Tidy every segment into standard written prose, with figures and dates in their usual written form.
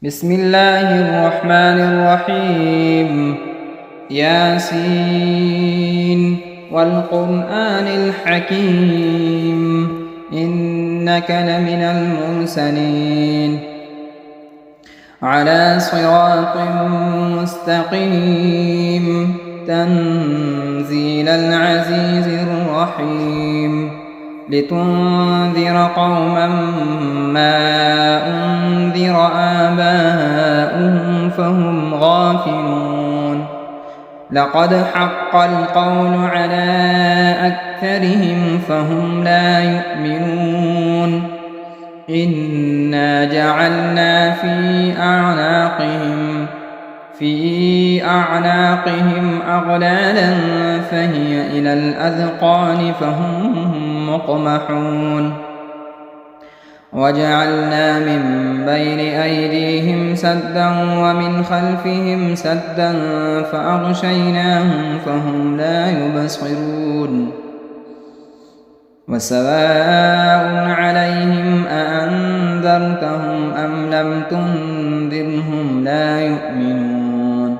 بسم الله الرحمن الرحيم. ياسين والقرآن الحكيم إنك لمن المرسلين على صراط مستقيم تنزيل العزيز الرحيم لتنذر قوما ما أنذر آباؤهم فهم غافلون لقد حق القول على أكثرهم فهم لا يؤمنون إنا جعلنا في أعناقهم أغلالا فهي إلى الأذقان فهم مقمحون وجعلنا من بين أيديهم سدا ومن خلفهم سدا فأغشيناهم فهم لا يبصرون وسواء عليهم أأنذرتهم أم لم تنذرهم لا يؤمنون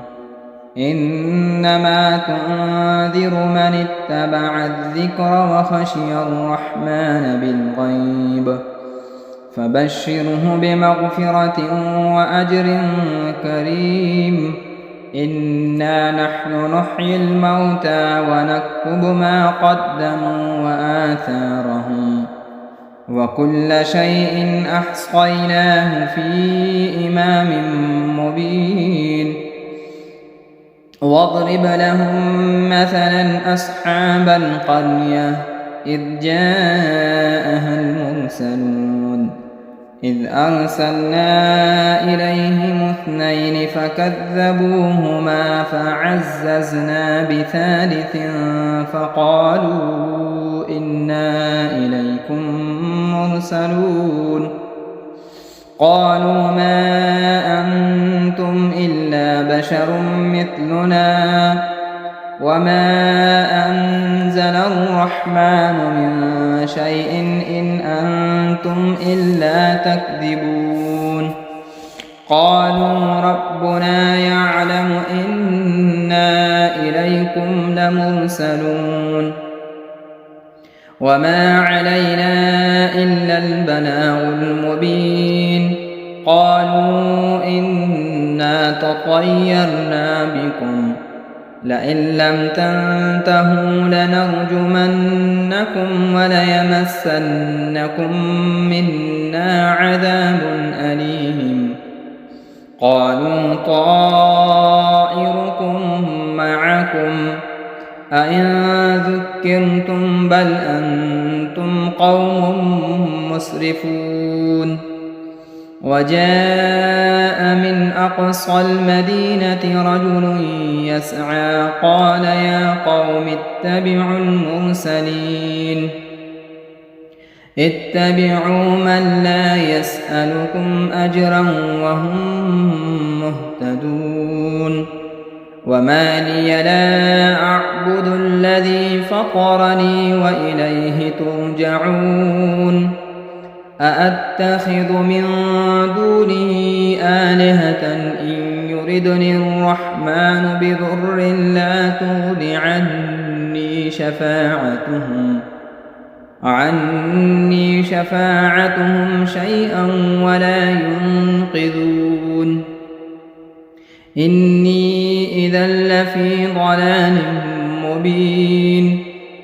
إنما تنذر من اتبع الذكر وخشي الرحمن بالغيب فبشره بمغفرة وأجر كريم إنا نحن نحيي الموتى ونكتب ما قدموا وآثارهم وكل شيء أحصيناه في إمام مبين واضرب لهم مثلا أصحاب القرية إذ جاءها المرسلون إذ أرسلنا إليهم 2 فكذبوهما فعززنا بثالث فقالوا إنا إليكم مرسلون قالوا ما أنتم إلا بشر مثلنا وما أنزل الرحمن من شيء إن أنتم إلا تكذبون قالوا ربنا يعلم إنا إليكم لمرسلون وما علينا إلا البلاغ المبين قالوا إنا تطيرنا بكم لئن لم تنتهوا لنرجمنكم وليمسنكم منا عذاب أليم قالوا طائركم معكم أئن ذكرتم بل أنتم قوم مسرفون وجاء من أقصى المدينة رجل يسعى قال يا قوم اتبعوا المرسلين اتبعوا من لا يسألكم أجرا وهم مهتدون وما لي لا أعبد الذي فطرني وإليه ترجعون أأتخذ من دونه آلهة إن يردني الرحمن بضر لا تغن عني شفاعتهم شيئا ولا ينقذون إني إذا لفي ضلال مبين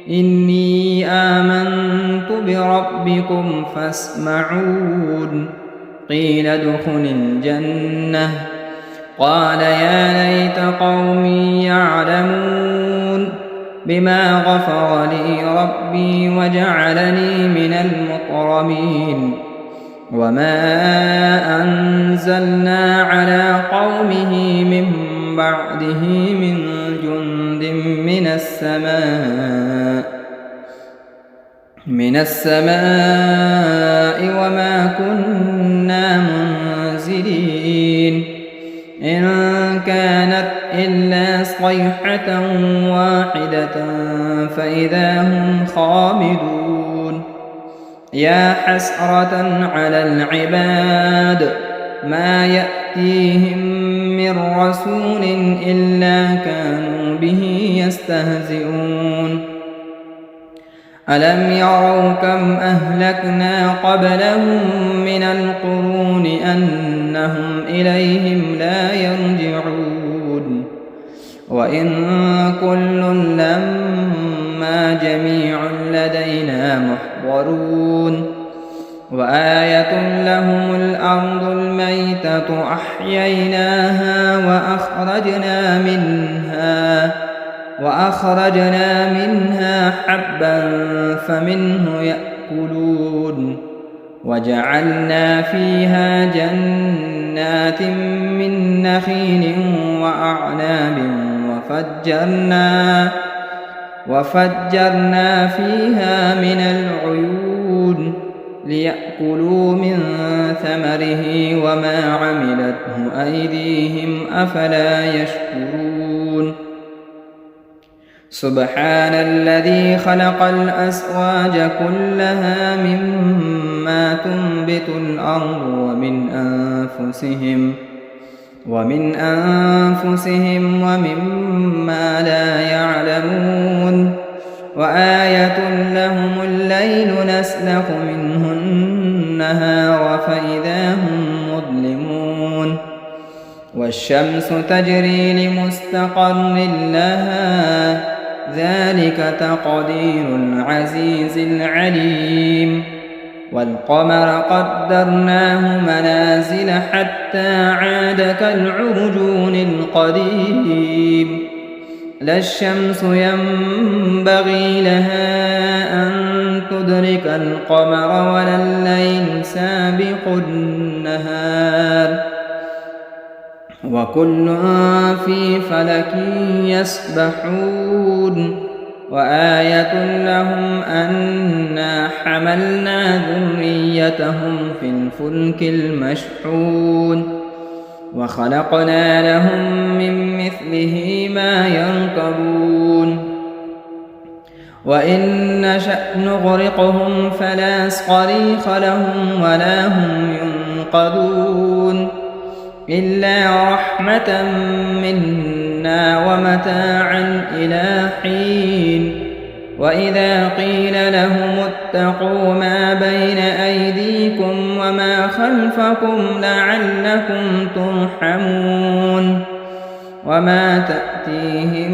إني آمنت بربكم فاسمعون قيل ادخل الجنة قال يا ليت قومي يعلمون بما غفر لي ربي وجعلني من المكرمين وما أنزلنا على قومه من بعده من جند من السماء وما كنا منزلين إن كانت إلا صيحة واحدة فإذا هم خامدون يا حسرة على العباد ما يأتون يأتيهم من رسول إلا كانوا به يستهزئون ألم يروا كم أهلكنا قبلهم من القرون أنهم إليهم لا يرجعون وإن كل لما جميع لدينا محضرون وآية لهم الأرض الميتة أحييناها وأخرجنا منها حبا فمنه يأكلون وجعلنا فيها جنات من نخيل وأعناب وفجرنا فيها من العيون ليأكلوا من ثمره وما عملته أيديهم أفلا يشكرون سبحان الذي خلق الأزواج كلها مما تنبت الأرض ومن أنفسهم ومما لا يعلمون وآية لهم الليل نسلخ منه النهار فإذا هم مظلمون والشمس تجري لمستقر لها ذلك تقدير العزيز العليم والقمر قدرناه منازل حتى عاد كالعرجون القديم لا الشمس ينبغي لها أن تدرك القمر ولا الليل سابق النهار وكل في فلك يسبحون وآية لهم أنا حملنا ذريتهم في الفلك المشحون وخلقنا لهم من مثله ما يركبون وإن نشأ نغرقهم فلا صريخ لهم ولا هم ينقذون إلا رحمة منا ومتاعا إلى حين وإذا قيل لهم اتقوا ما بين أيديكم وما خلفكم لعلكم ترحمون وما تأتيهم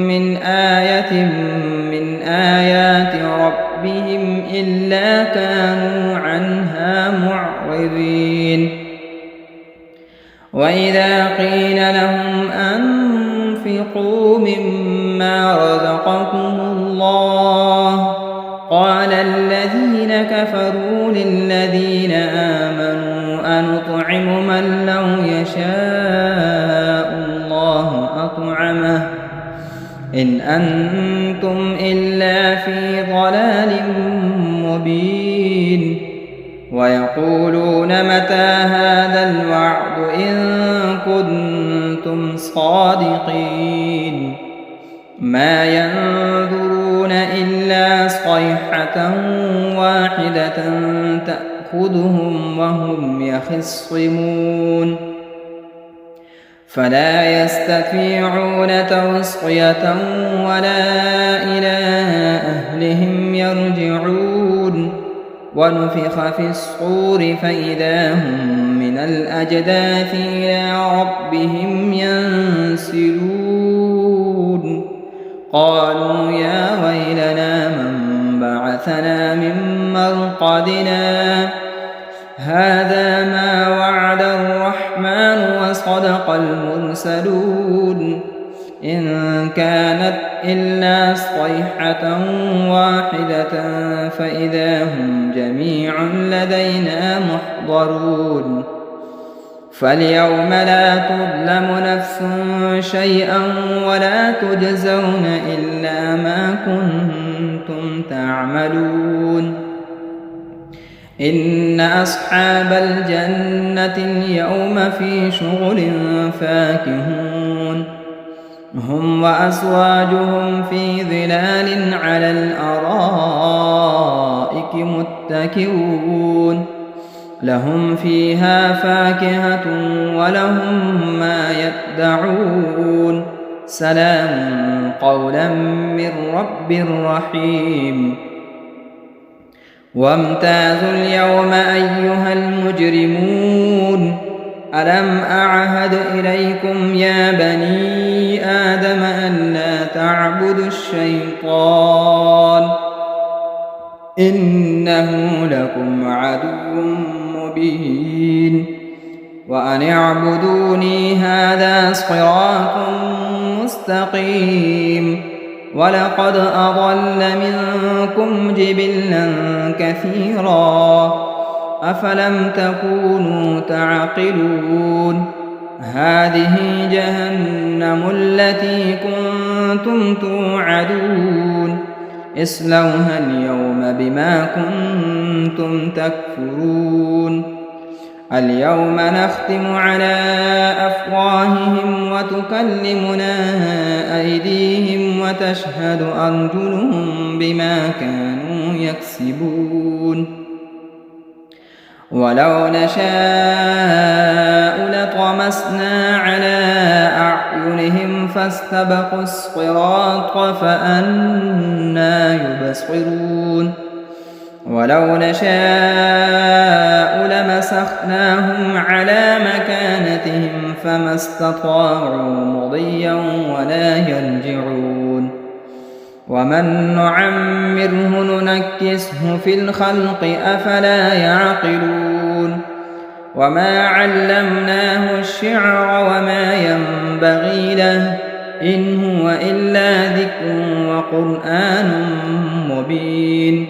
من آية من آيات ربهم إلا كانوا عنها معرضين وإذا قيل لهم أنفقوا مما رزقكم الله قال الذين كفروا للذين آمنوا أنطعم من لو يشاء الله أطعمه إن أنتم إلا في ضلال مبين ويقولون متى هذا الوعد إن كنتم صادقين ما ينظرون إلا صيحة واحدة تأخذهم وهم يخصمون فلا يستطيعون توصية ولا إلى أهلهم يرجعون ونفخ في الصور فإذا هم من الأجداث إلى ربهم ينسلون قالوا يا ويلنا من بعثنا من مرقدنا هذا ما وعد الرحمن وصدق المرسلون إن كانت إلا صيحة واحدة فإذا هم جميع لدينا محضرون فاليوم لا تظلم نفس شيئا ولا تجزون إلا ما كنتم تعملون إن أصحاب الجنة اليوم في شغل فاكهون هم وأزواجهم في ظلال على الأرائك متكئون لهم فيها فاكهة ولهم ما يدعون سلام قولا من رب رحيم وامتازوا اليوم أيها المجرمون ألم أعهد إليكم يا بني آدم ألا تعبدوا الشيطان إنه لكم عدو مبين وأن اعبدوني هذا صراط مستقيم ولقد أضل منكم جبلا كثيرا أفلم تكونوا تعقلون هذه جهنم التي كنتم توعدون اصلوها اليوم بما كنتم تكفرون اليوم نختم على أفواههم وتكلمنا أيديهم وتشهد أرجلهم بما كانوا يكسبون ولو نشاء لطمسنا على أعينهم فاستبقوا الصراط فأنى يبصرون ولو نشاء لمسخناهم على مكانتهم فما استطاعوا مضيا ولا يرجعون ومن نعمره ننكسه في الخلق أفلا يعقلون وما علمناه الشعر وما ينبغي له إن هو إلا ذكر وقرآن مبين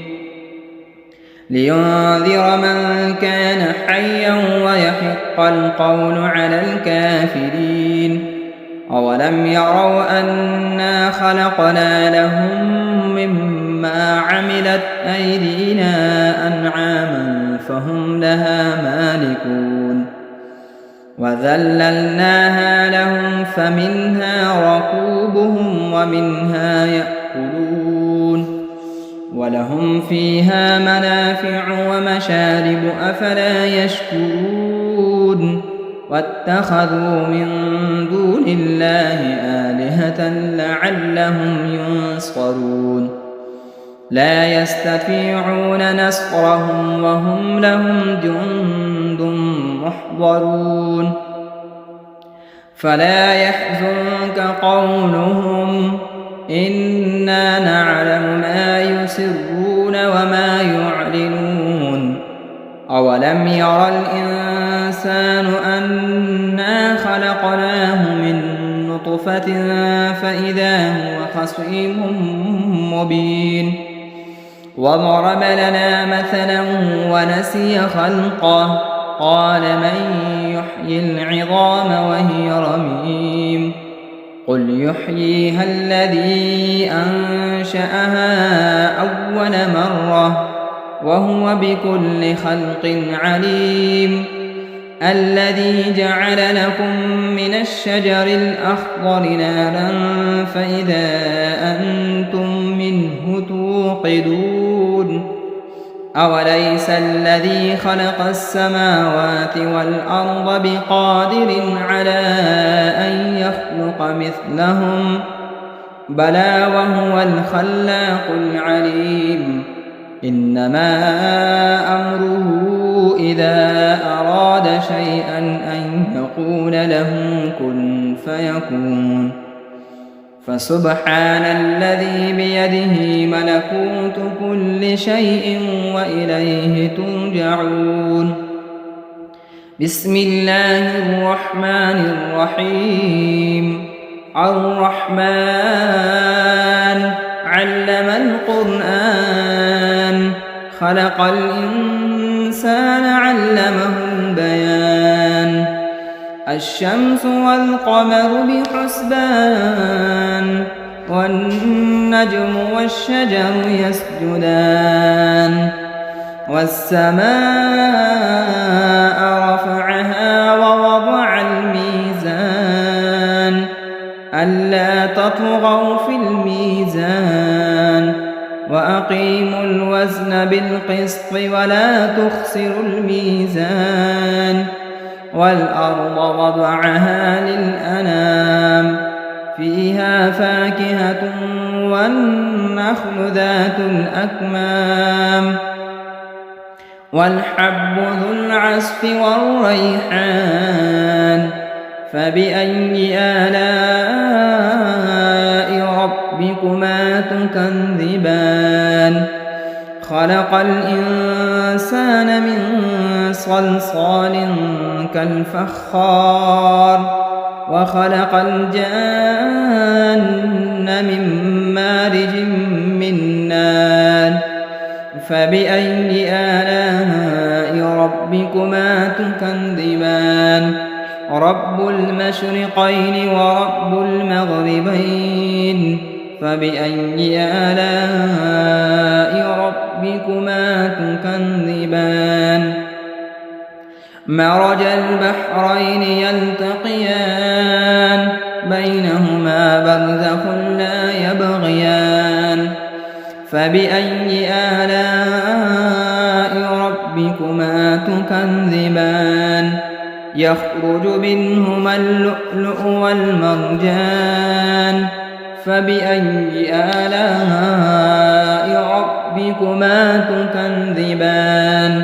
لينذر من كان حيا ويحق القول على الكافرين أولم يروا أنا خلقنا لهم مما عملت أيدينا أنعاما فهم لها مالكون وذللناها لهم فمنها ركوبهم ومنها يأكلون ولهم فيها منافع ومشارب أفلا يشكرون واتخذوا من دون الله آلهة لعلهم ينصرون لا يستطيعون نصرهم وهم لهم جند محضرون فلا يحزنك قولهم إنا نعلم ما يسرون وما يعلنون أولم ير الإنسان أنا خلقناه من نطفة فإذا هو خصيم مبين وضرب لنا مثلا ونسي خلقه قال من يحيي العظام وهي رميم قل يحييها الذي أنشأها أول مرة وهو بكل خلق عليم الذي جعل لكم من الشجر الأخضر نارا فإذا أنتم منه توقدون أوليس الذي خلق السماوات والأرض بقادر على أن يخلق مثلهم بلى وهو الخلاق العليم إنما أمره إذا أراد شيئا أن يقول له كن فيكون فسبحان الذي بيده ملكوت كل شيء وإليه ترجعون بسم الله الرحمن الرحيم الرحمن علم القرآن خلق الإنسان علمه البيان الشمس والقمر بحسبان والنجم والشجر يسجدان والسماء رفعها ووضع الميزان ألا تطغوا في الميزان وأقيموا الوزن بالقسط ولا تخسروا الميزان والأرض وضعها للأنام فيها فاكهة والنخل ذات الأكمام والحب ذو العصف والريحان فبأي آلاء ربكما تكذبان خلق الإنسان من صلصال كالفخار وخلق الجان من مارج من نار فبأي آلاء ربكما تكذبان رب المشرقين ورب المغربين فبأي آلاء ربكما تكذبان مرج البحرين يلتقيان بينهما برزخ لا يبغيان فبأي آلاء ربكما تكذبان يخرج منهما اللؤلؤ والمرجان فبأي آلاء ربكما تكذبان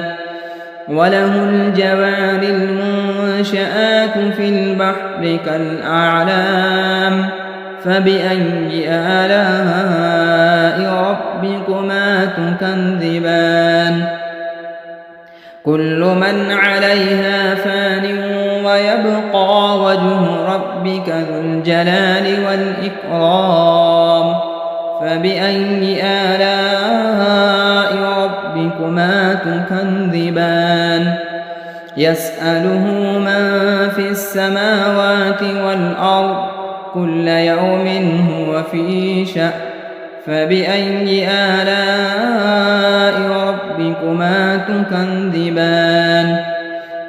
وله الجوار المنشآت في البحر كالأعلام فبأي آلاء ربكما تكذبان كل من عليها فان ويبقى وجه ربك ذو الجلال والإكرام فبأي آلاء ربكما تكذبان يسأله من في السماوات والأرض كل يوم هو في شأن فبأي آلاء ربكما تكذبان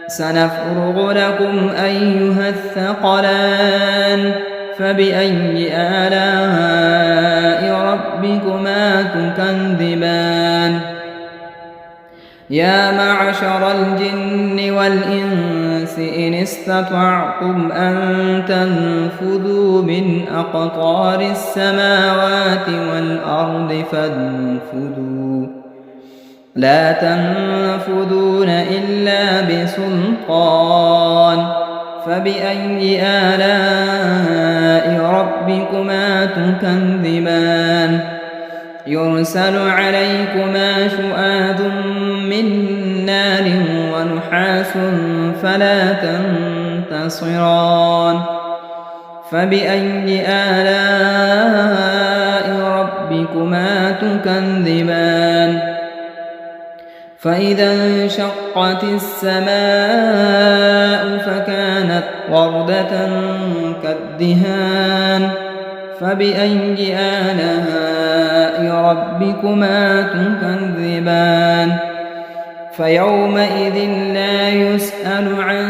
سنفرغ لكم أيها الثقلان فبأي آلاء ربكما تكذبان يا معشر الجن والإنس إن استطعتم أن تنفذوا من أقطار السماوات والأرض فانفذوا لا تنفذون إلا بسلطان فبأي آلاء ربكما تكذبان يرسل عليكما شؤاد من نار ونحاس فلا تنتصران فبأي آلاء ربكما تكذبان فإذا انشقت السماء فكانت وردة كالدهان فبأي آلاء ربكما تكذبان فيومئذ لا يسأل عن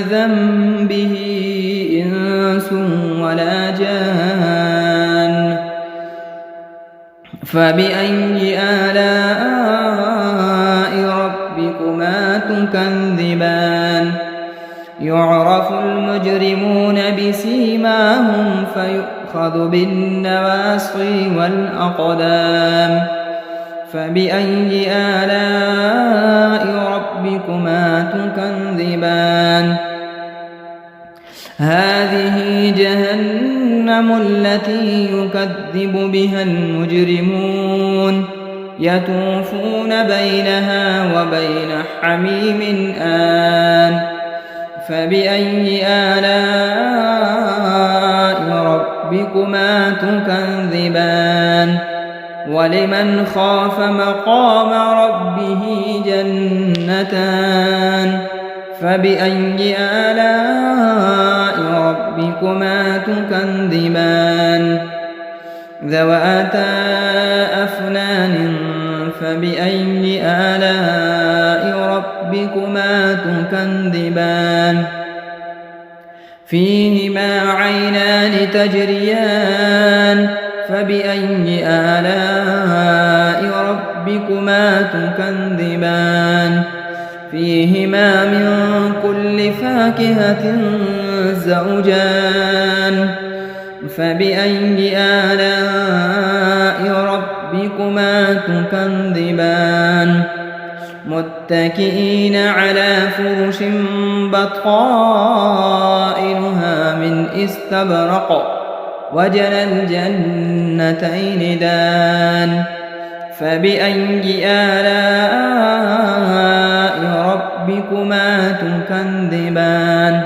ذنبه إنس ولا جان فبأي آلاء ربكما تكذبان يعرف المجرمون بسيماهم فيؤخذ بالنواصي والأقدام فبأي آلاء ربكما تكذبان هذه جهنم التي يكذب بها المجرمون يطوفون بينها وبين حميم آن فبأي آلاء ربكما تكذبان ولمن خاف مقام ربه جنتان فبأي آلاء ربكما تكذبان ذواتا أفنان فبأي آلاء ربكما تكذبان فيهما عينان تجريان فبأي آلاء ربكما تكذبان فيهما من كل فاكهة زوجان فبأي آلاء ربكما تكذبان متكئين على فرش بطائنها من استبرق وجنى الجنتين دان فبأي آلاء ربكما تكذبان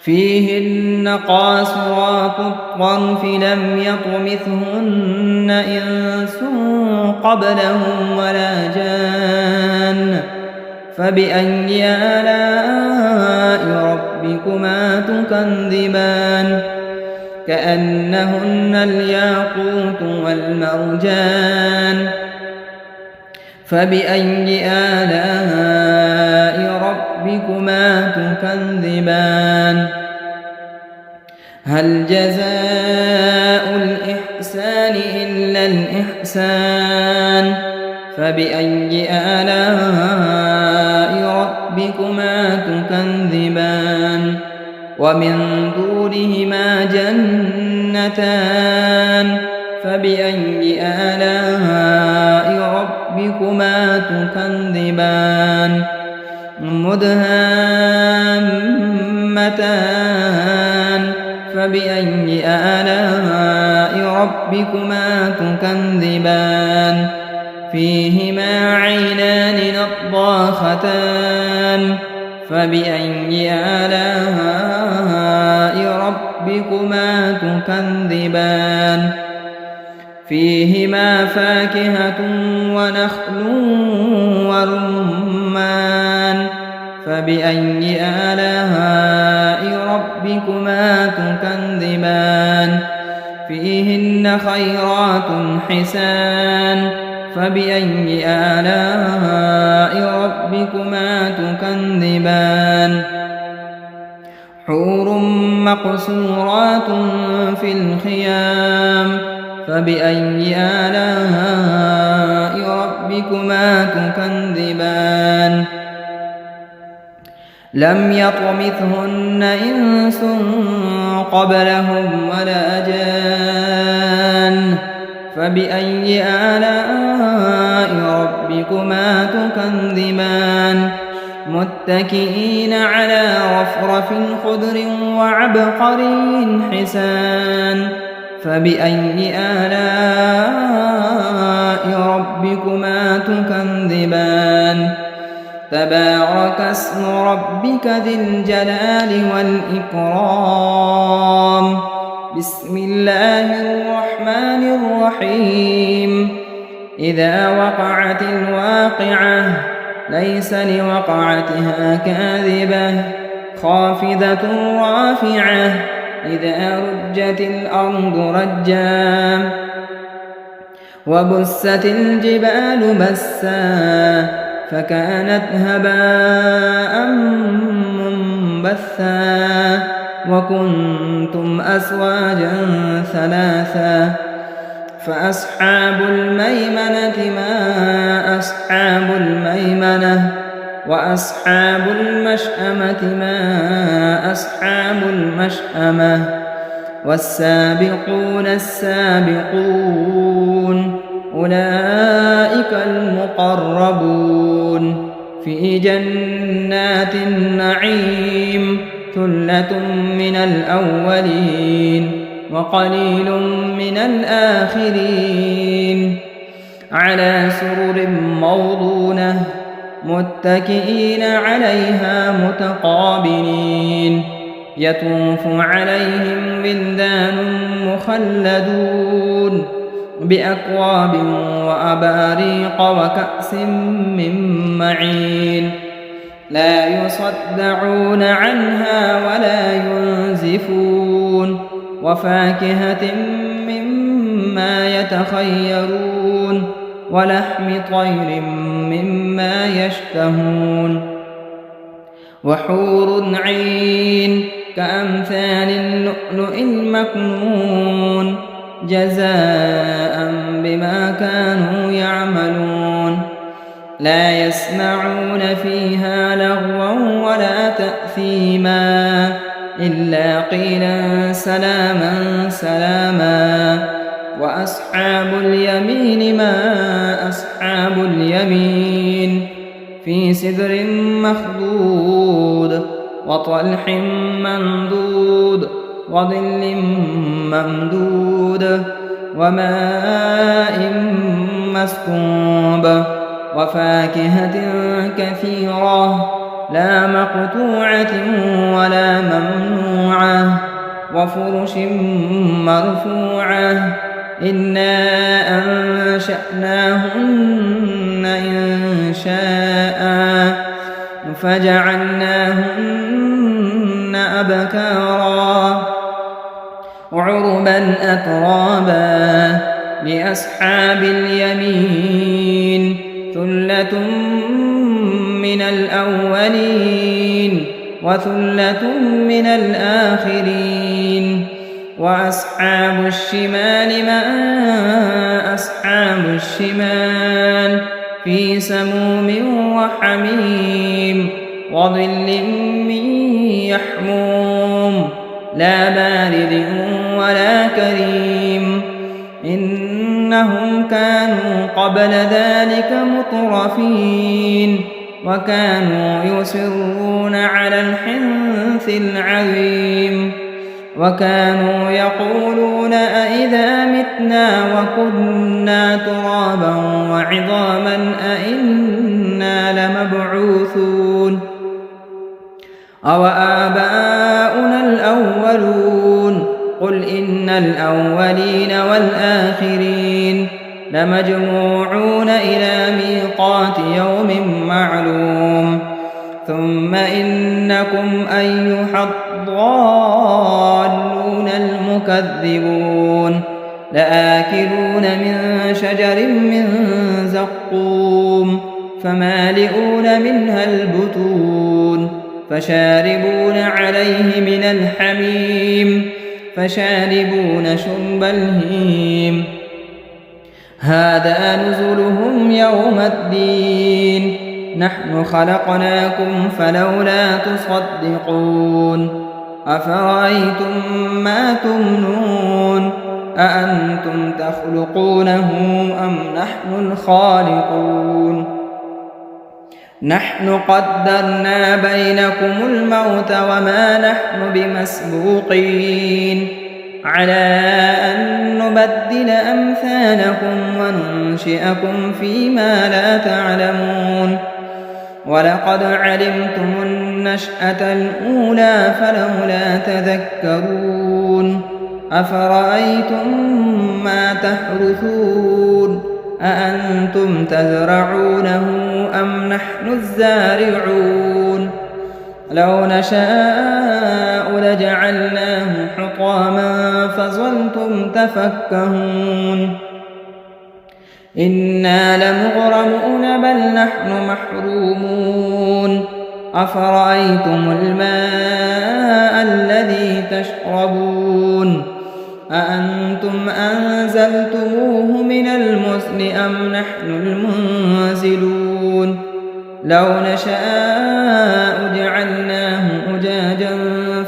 فيهن قاصرات الطرف لم يطمثهن إنس قبلهم ولا جان فبأي آلاء ربكما تكذبان كأنهن الياقوت والمرجان فبأي آلاء ربكما تكذبان هل جزاء الإحسان إلا الإحسان فبأي آلاء ربكما تكذبان ومن دونهما جنتان فبأي آلاء ربكما تكذبان مدهامتان فبأي آلاء ربكما تكذبان فيهما عينان نضاختان فبأي آلاء ربكما تكذبان فيهما فاكهة ونخل ورمان فبأي آلاء ربكما تكذبان فيهن خيرات حسان فبأي آلاء ربكما تكذبان حور مقصورات في الخيام فبأي آلاء ربكما تكذبان لم يطمثهن إنس قبلهم ولا جان فبأي آلاء ربكما تكذبان متكئين على رفرف خضر وعبقري حسان فبأي آلاء ربكما تكذبان تبارك اسم ربك ذي الجلال والإكرام بسم الله الرحمن الرحيم إذا وقعت الواقعة ليس لوقعتها كاذبة خافضة رافعة إذا رجت الأرض رجا وبست الجبال بسا فكانت هباء منبثا وكنتم أزواجا ثلاثا فأصحاب الميمنة ما أصحاب الميمنة وأصحاب المشأمة ما أصحاب المشأمة والسابقون السابقون أولئك المقربون في جنات النعيم ثلة من الأولين وقليل من الآخرين على سرر موضونة متكئين عليها متقابلين يطوف عليهم ولدان مخلدون بأكواب وأباريق وكأس من معين لا يصدعون عنها ولا ينزفون وفاكهة مما يتخيرون ولحم طير مما يشتهون وحور عين كأمثال اللؤلؤ المكنون جزاء بما كانوا يعملون لا يسمعون فيها لغوا ولا تأثيما إلا قيلا سلاما سلاما وأصحاب اليمين ما أصحاب اليمين في سدر مخضود وطلح ممدود وظل ممدود وماء مسكوب وفاكهة كثيرة لا مقطوعة ولا ممنوعة وفرش مرفوعة إنا أنشأناهن إنشاء فجعلناهن أبكارا عربا أترابا لأصحاب اليمين ثلة من الأولين وثلة من الآخرين وأصحاب الشمال ما أصحاب الشمال في سموم وحميم وظل من يحموم لا بارد ولا كريم إنهم كانوا قبل ذلك مترفين وكانوا يصرون على الحنث العظيم وكانوا يقولون أئذا متنا وكنا ترابا وعظاما أئنا لمبعوثون أو آباؤنا الأولون قل إن الأولين والآخرين لمجموعون إلى ميقات يوم معلوم ثم إنكم أيها الضالون المكذبون لآكلون من شجر من زقوم فمالئون منها البطون فشاربون عليه من الحميم فشاربون شرب الهيم هذا نزلهم يوم الدين نحن خلقناكم فلولا تصدقون أفرأيتم ما تمنون أأنتم تخلقونه أم نحن الخالقون نحن قدرنا بينكم الموت وما نحن بمسبوقين على أن نبدل أمثالكم وننشئكم فيما لا تعلمون ولقد علمتم النشأة الأولى فلولا تذكرون أفرأيتم ما تحرثون أأنتم تزرعونه أم نحن الزارعون لو نشاء لجعلناه حطاما فظلتم تفكهون إنا لمغرمون بل نحن محرومون أفرأيتم الماء الذي تشربون أأنتم أنزلتموه من المزن أم نحن المنزلون لو نشاء جعلناه أجاجا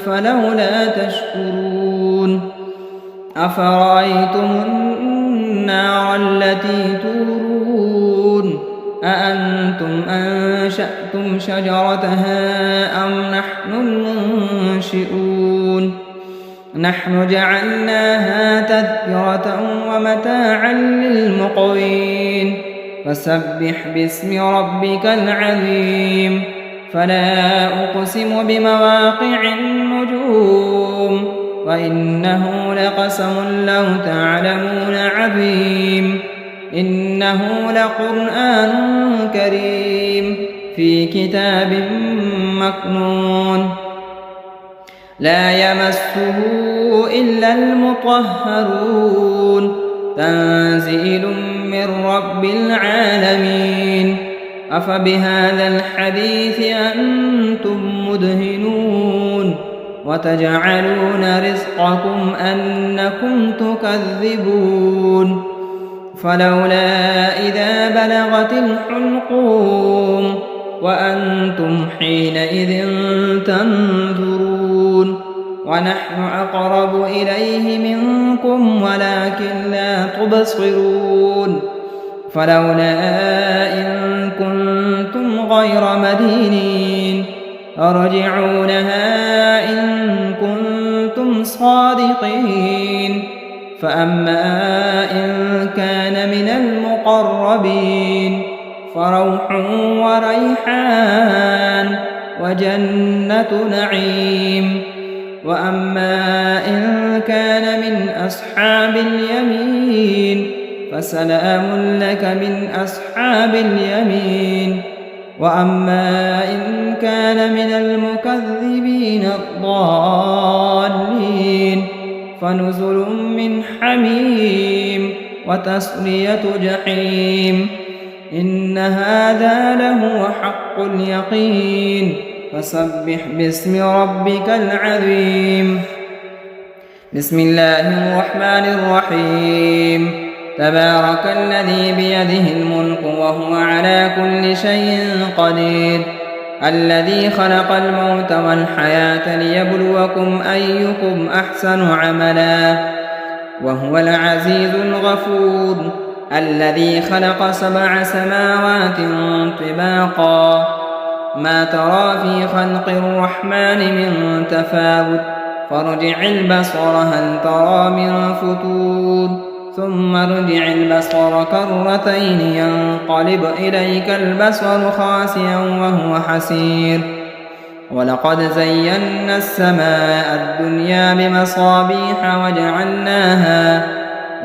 فلولا تشكرون أفرأيتم النار التي تورون أأنتم أنشأتم شجرتها أم نحن المنشئون نحن جعلناها تذكرة ومتاعا للمقوين فسبح باسم ربك العظيم فلا أقسم بمواقع النجوم وإنه لقسم لو تعلمون عظيم إنه لقرآن كريم في كتاب مكنون لا يمسه إلا المطهرون تنزيل من رب العالمين أفبهذا الحديث أنتم مدهنون وتجعلون رزقكم أنكم تكذبون فلولا إذا بلغت الحلقوم وأنتم حينئذ تنظرون ونحن أقرب إليه منكم ولكن لا تبصرون فلولا إن كنتم غير مدينين ارجعونها إن كنتم صادقين فأما إن كان من المقربين فروح وريحان وجنة نعيم وأما إن كان من أصحاب اليمين فسلام لك من أصحاب اليمين وأما إن كان من المكذبين الضالين فنزل من حميم وتصلية جحيم إن هذا لهو حق اليقين فسبح باسم ربك العظيم بسم الله الرحمن الرحيم تبارك الذي بيده الملك وهو على كل شيء قدير الذي خلق الموت والحياة ليبلوكم أيكم أحسن عملا وهو العزيز الغفور الذي خلق 7 سماوات طباقا ما ترى في خلق الرحمن من تفاوت فارجع البصر هل ترى من فتور ثم ارجع البصر كرتين ينقلب إليك البصر خاسئا وهو حسير ولقد زينا السماء الدنيا بمصابيح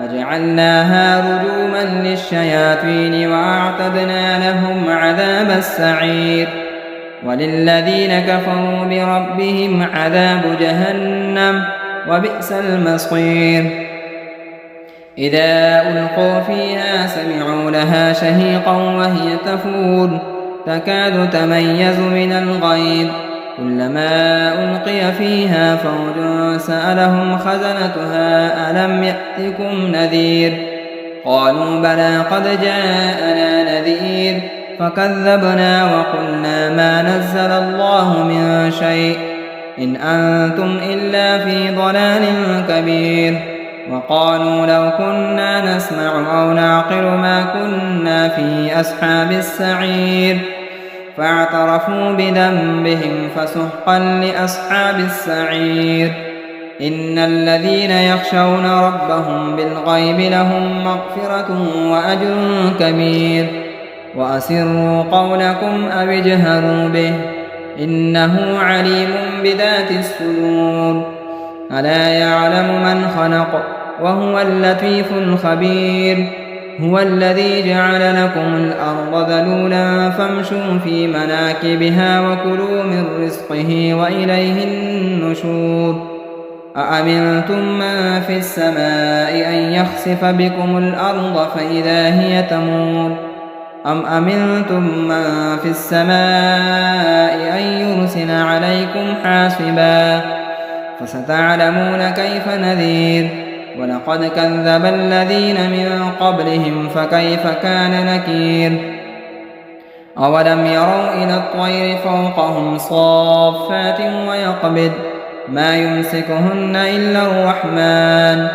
وجعلناها رجوما للشياطين وأعتدنا لهم عذاب السعير وللذين كفروا بربهم عذاب جهنم وبئس المصير إذا ألقوا فيها سمعوا لها شهيقا وهي تفور تكاد تميز من الغيظ كلما ألقي فيها فوج سألهم خزنتها ألم يأتكم نذير قالوا بلى قد جاءنا نذير فكذبنا وقلنا ما نزل الله من شيء إن أنتم إلا في ضلال كبير وقالوا لو كنا نسمع أو نعقل ما كنا في أصحاب السعير فاعترفوا بذنبهم فسحقا لأصحاب السعير إن الذين يخشون ربهم بالغيب لهم مغفرة وأجر كبير وأسروا قولكم أو اجهروا به إنه عليم بذات الصدور ألا يعلم من خلق وهو اللطيف الخبير هو الذي جعل لكم الأرض ذلولا فامشوا في مناكبها وكلوا من رزقه وإليه النشور أأمنتم من في السماء أن يخسف بكم الأرض فإذا هي تمور أم أمنتم من في السماء أن يرسل عليكم حاصبا فستعلمون كيف نذير ولقد كذب الذين من قبلهم فكيف كان نكير أولم يروا إلى الطير فوقهم صافات ويقبض ما يمسكهن إلا الرحمن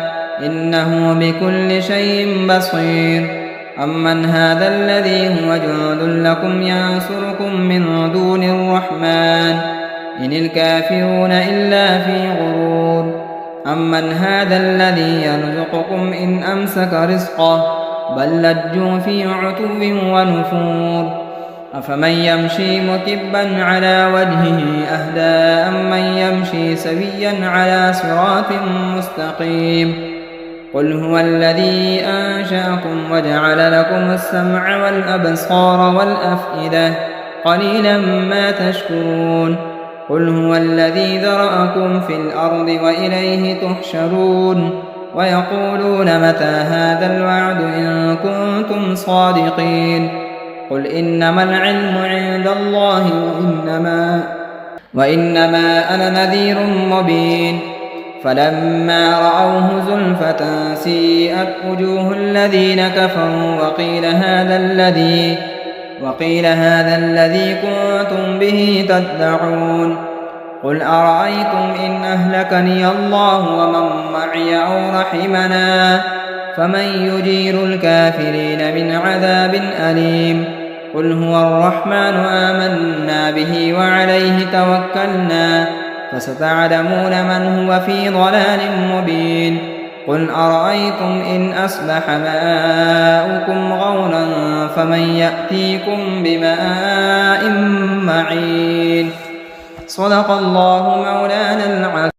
إنه بكل شيء بصير أمن هذا الذي هو جند لكم ينصركم من دون الرحمن إن الكافرون إلا في غرور أمن هذا الذي يرزقكم إن أمسك رزقه بل لجوا في عتو ونفور أفمن يمشي مكبا على وجهه أهدى أمن يمشي سويا على صراط مستقيم قل هو الذي أنشأكم وجعل لكم السمع والأبصار والأفئدة قليلا ما تشكرون قل هو الذي ذرأكم في الأرض وإليه تحشرون ويقولون متى هذا الوعد إن كنتم صادقين قل إنما العلم عند الله وإنما أنا نذير مبين فلما رأوه زلفة سيئت وجوه الذين كفروا وقيل هذا الذي كنتم به تدعون قل أرأيتم إن أهلكني الله ومن معي أو رحمنا فمن يجير الكافرين من عذاب أليم قل هو الرحمن آمنا به وعليه توكلنا فستعلمون من هو في ضلال مبين قل أرأيتم إن أصبح ماؤكم غورا فمن يأتيكم بماء معين صدق الله مولانا العظيم.